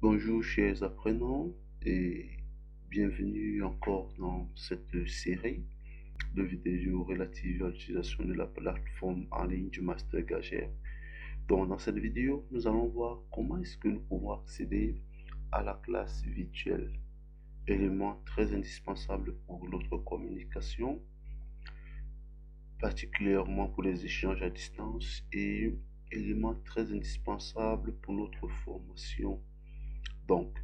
Bonjour chers apprenants et bienvenue encore dans cette série de vidéos relatives à l'utilisation de la plateforme en ligne du Master Gagère. Donc dans cette vidéo, nous allons voir comment est-ce que nous pouvons accéder à la classe virtuelle, élément très indispensable pour notre communication, particulièrement pour les échanges à distance et élément très indispensable pour notre formation. Donc,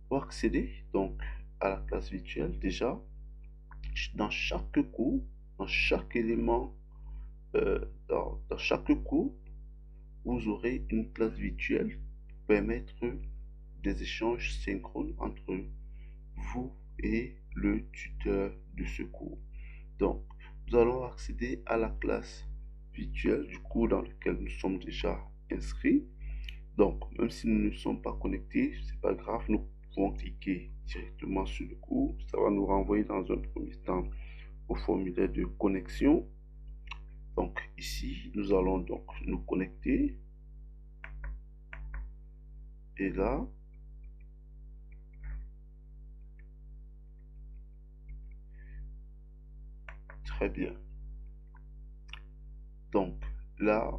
pour accéder à la classe virtuelle, déjà, dans chaque cours, dans chaque élément, dans chaque cours, vous aurez une classe virtuelle pour permettre des échanges synchrones entre vous et le tuteur de ce cours. Donc, nous allons accéder à la classe virtuelle du cours dans lequel nous sommes déjà inscrits. Donc, même si nous ne sommes pas connectés, c'est pas grave, nous pouvons cliquer directement sur le cours. Ça va nous renvoyer dans un premier temps au formulaire de connexion. Donc, ici, nous allons donc nous connecter. Et là, très bien. Donc, là,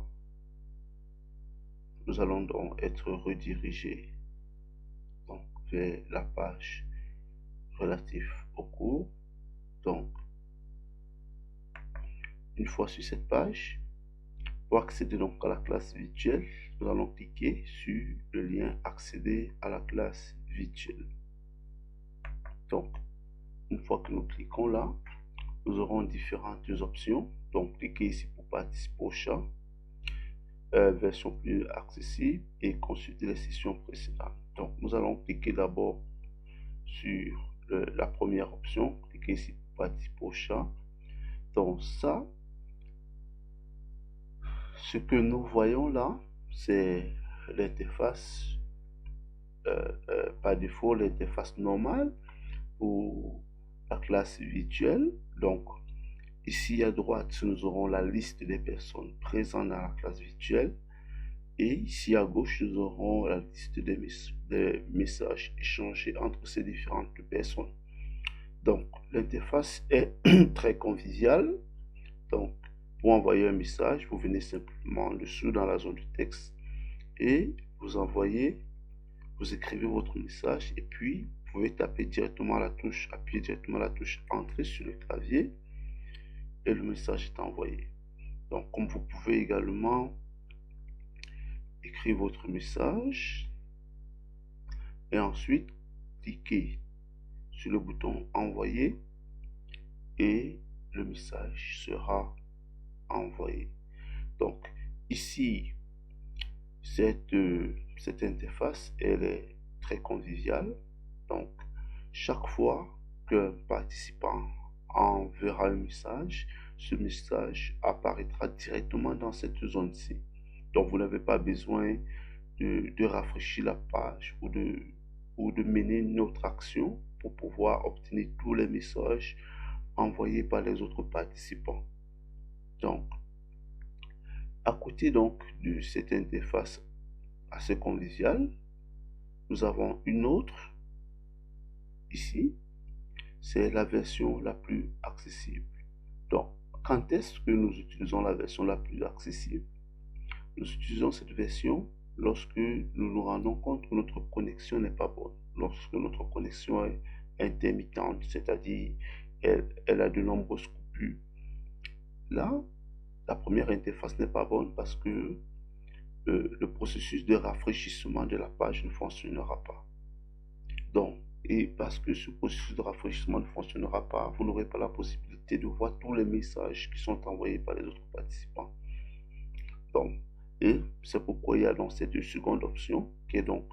nous allons donc être redirigés donc, vers la page relative au cours. Donc, une fois sur cette page, pour accéder donc à la classe virtuelle, nous allons cliquer sur le lien accéder à la classe virtuelle. Donc, une fois que nous cliquons là, nous aurons différentes options. Donc, cliquez ici pour participer au chat, version plus accessible et consulter les sessions précédentes. Donc, nous allons cliquer d'abord sur la première option. Cliquez ici pour participer au chat. Donc, ça, ce que nous voyons là, c'est l'interface par défaut, l'interface normale pour la classe virtuelle. Donc, ici à droite, nous aurons la liste des personnes présentes dans la classe virtuelle. Et ici à gauche, nous aurons la liste des messages échangés entre ces différentes personnes. Donc, l'interface est très conviviale. Donc, pour envoyer un message, vous venez simplement en dessous dans la zone du texte et vous envoyez, vous écrivez votre message et puis vous pouvez taper directement la touche, appuyer directement la touche Entrée sur le clavier et le message est envoyé. Donc, comme vous pouvez également écrire votre message et ensuite cliquer sur le bouton Envoyer et le message sera envoyé. Donc, ici, cette interface, elle est très conviviale. Donc, chaque fois qu'un participant enverra un message, ce message apparaîtra directement dans cette zone-ci. Donc, vous n'avez pas besoin de rafraîchir la page ou de mener une autre action pour pouvoir obtenir tous les messages envoyés par les autres participants. Donc, à côté donc de cette interface assez conviviale, nous avons une autre ici, c'est la version la plus accessible. Donc, quand est-ce que nous utilisons la version la plus accessible? Nous utilisons cette version lorsque nous nous rendons compte que notre connexion n'est pas bonne, lorsque notre connexion est intermittente, c'est-à-dire elle a de nombreuses coupures. Là, la première interface n'est pas bonne parce que le processus de rafraîchissement de la page ne fonctionnera pas. Donc, et parce que ce processus de rafraîchissement ne fonctionnera pas, vous n'aurez pas la possibilité de voir tous les messages qui sont envoyés par les autres participants. Donc, et c'est pourquoi il y a donc cette seconde option qui est donc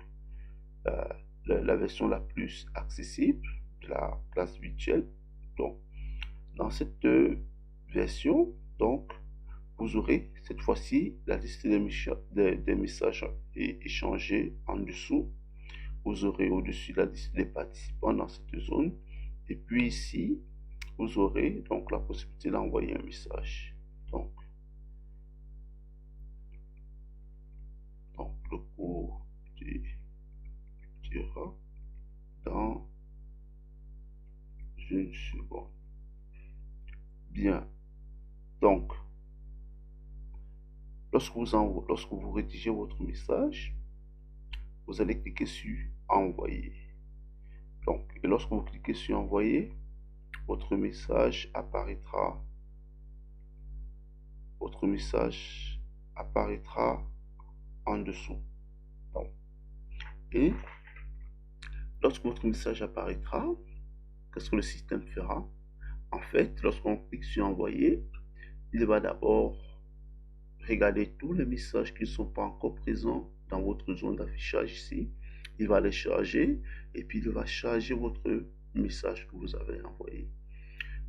la version la plus accessible de la classe virtuelle. Donc, dans cette version, donc, vous aurez cette fois-ci la liste des messages échangés en dessous. Vous aurez au-dessus la liste des participants dans cette zone. Et puis ici, vous aurez donc la possibilité d'envoyer un message. Donc le cours secondes. Bien. Donc, lorsque vous rédigez votre message, vous allez cliquer sur Envoyer. Donc, et lorsque vous cliquez sur Envoyer, votre message apparaîtra. Votre message apparaîtra en dessous. Donc, et lorsque votre message apparaîtra, qu'est-ce que le système fera? En fait, lorsqu'on clique sur Envoyer, il va d'abord regarder tous les messages qui ne sont pas encore présents dans votre zone d'affichage ici. Il va les charger et puis il va charger votre message que vous avez envoyé.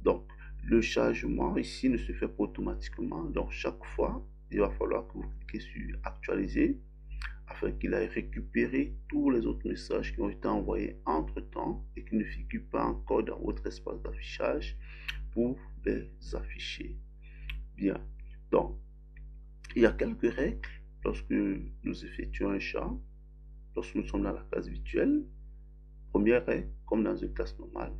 Donc, le chargement ici ne se fait pas automatiquement. Donc, chaque fois, il va falloir que vous cliquez sur Actualiser afin qu'il aille récupérer tous les autres messages qui ont été envoyés entre-temps et qui ne figurent pas encore dans votre espace d'affichage pour les afficher. Bien. Donc, il y a quelques règles lorsque nous effectuons un champ, lorsque nous sommes dans la classe virtuelle. Première règle, comme dans une classe normale,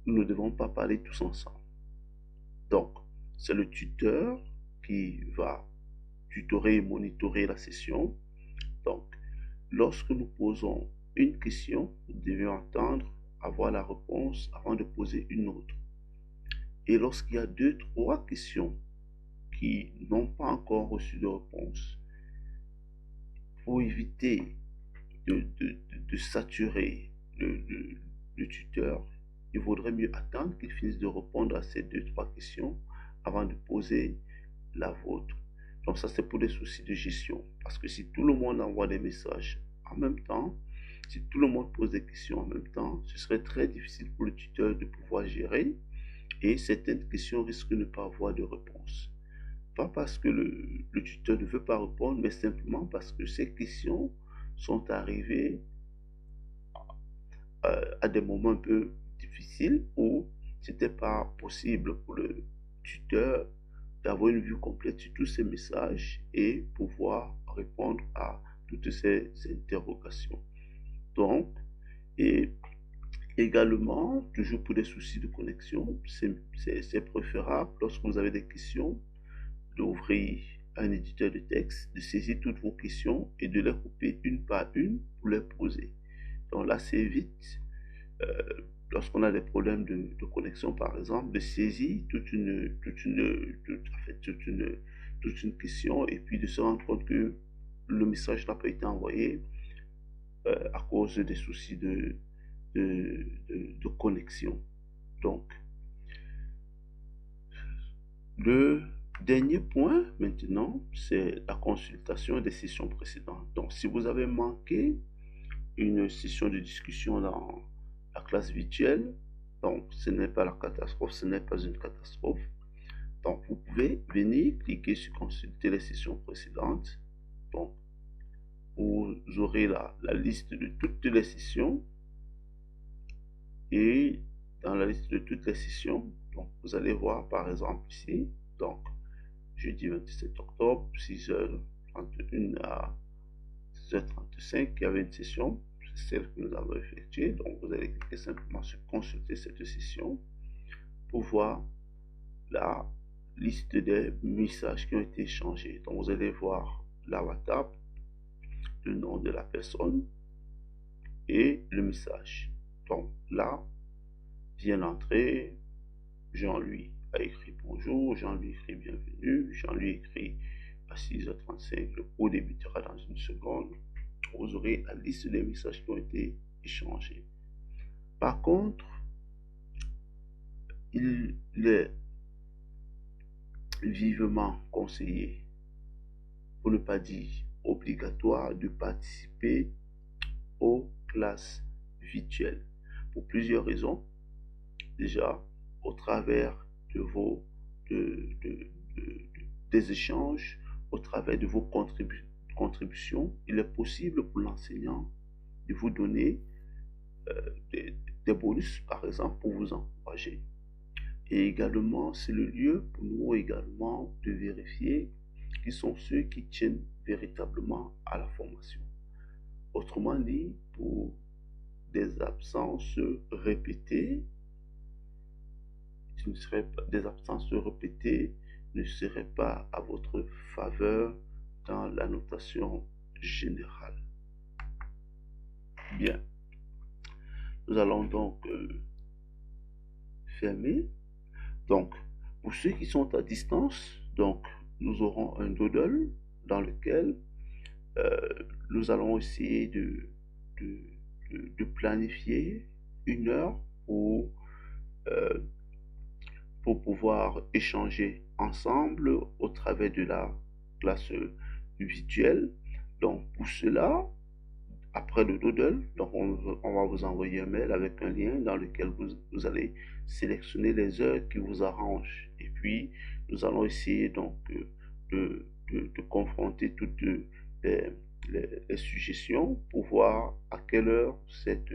nous ne devons pas parler tous ensemble. Donc, c'est le tuteur qui va tutorer et monitorer la session. Donc, lorsque nous posons une question, nous devons entendre, avoir la réponse avant de poser une autre. Et lorsqu'il y a 2, 3 questions qui n'ont pas encore reçu de réponse, pour éviter de saturer le tuteur, il vaudrait mieux attendre qu'il finisse de répondre à ces 2, 3 questions avant de poser la vôtre. Donc ça, c'est pour des soucis de gestion. Parce que si tout le monde envoie des messages en même temps, si tout le monde pose des questions en même temps, ce serait très difficile pour le tuteur de pouvoir gérer et certaines questions risquent de ne pas avoir de réponse. Pas parce que le tuteur ne veut pas répondre, mais simplement parce que ces questions sont arrivées à des moments un peu difficiles où ce n'était pas possible pour le tuteur d'avoir une vue complète sur tous ces messages et pouvoir répondre à toutes ces interrogations. Donc, et également, toujours pour des soucis de connexion, c'est préférable lorsque vous avez des questions d'ouvrir un éditeur de texte, de saisir toutes vos questions et de les couper une par une pour les poser. Donc là, c'est vite, lorsqu'on a des problèmes de connexion, par exemple, de saisir toute une question et puis de se rendre compte que le message n'a pas été envoyé à cause des soucis de connexion. Donc, le dernier point maintenant, c'est la consultation des sessions précédentes. Donc, si vous avez manqué une session de discussion dans la classe virtuelle, donc ce n'est pas la catastrophe, ce n'est pas une catastrophe. Donc, vous pouvez venir cliquer sur consulter les sessions précédentes. Donc, vous aurez la liste de toutes les sessions et dans la liste de toutes les sessions, donc vous allez voir par exemple ici, donc jeudi 27 octobre, 6h31 à 6h35, il y avait une session, c'est celle que nous avons effectuée. Donc vous allez cliquer simplement sur consulter cette session pour voir la liste des messages qui ont été échangés. Donc vous allez voir l'avatar, le nom de la personne et le message. Donc là, vient l'entrée, Jean-Louis a écrit bonjour, Jean-Louis écrit bienvenue, Jean-Louis écrit à 6h35, le cours débutera dans une seconde. Vous aurez la liste des messages qui ont été échangés. Par contre, il est vivement conseillé, pour ne pas dire obligatoire, de participer aux classes virtuelles pour plusieurs raisons. Déjà, au travers de des échanges, au travers de vos contributions, il est possible pour l'enseignant de vous donner des bonus, par exemple, pour vous encourager. Et également, c'est le lieu pour nous également de vérifier qui sont ceux qui tiennent véritablement à la formation. Autrement dit, pour des absences répétées, ce ne serait pas, des absences répétées ne seraient pas à votre faveur dans la notation générale. Bien, nous allons donc fermer. Donc, pour ceux qui sont à distance, donc nous aurons un doodle dans lequel nous allons essayer de planifier une heure euh, pour pouvoir échanger ensemble au travers de la classe virtuelle. Donc pour cela, après le doodle, donc on va vous envoyer un mail avec un lien dans lequel vous allez sélectionner les heures qui vous arrangent. Et puis, nous allons essayer donc de confronter toutes les suggestions pour voir à quelle heure cette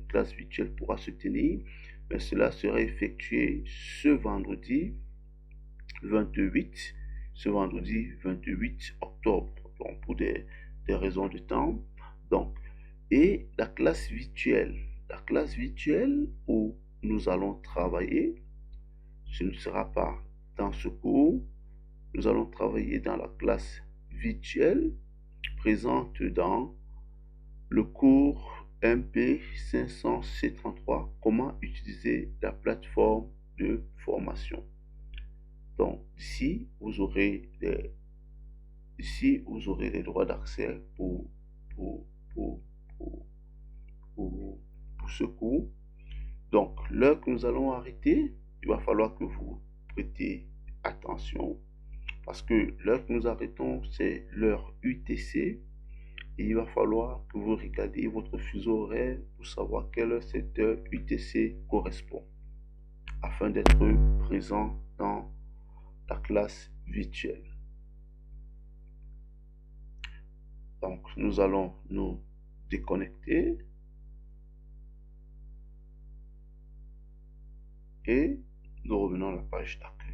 classe virtuelle pourra se tenir. Mais cela sera effectué ce vendredi 28, ce vendredi 28 octobre, donc pour des raisons de temps. Donc, et la classe virtuelle où nous allons travailler, ce ne sera pas dans ce cours. Nous allons travailler dans la classe virtuelle présente dans le cours MP500C33, comment utiliser la plateforme de formation. Donc, ici, vous aurez les droits d'accès pour ce cours. Donc, l'heure que nous allons arrêter, il va falloir que vous prêtez attention parce que l'heure que nous arrêtons, c'est l'heure UTC et il va falloir que vous regardiez votre fuseau horaire pour savoir quelle heure cette heure UTC correspond afin d'être présent dans la classe virtuelle. Donc, nous allons nous déconnecter et nous revenons à la page d'accueil.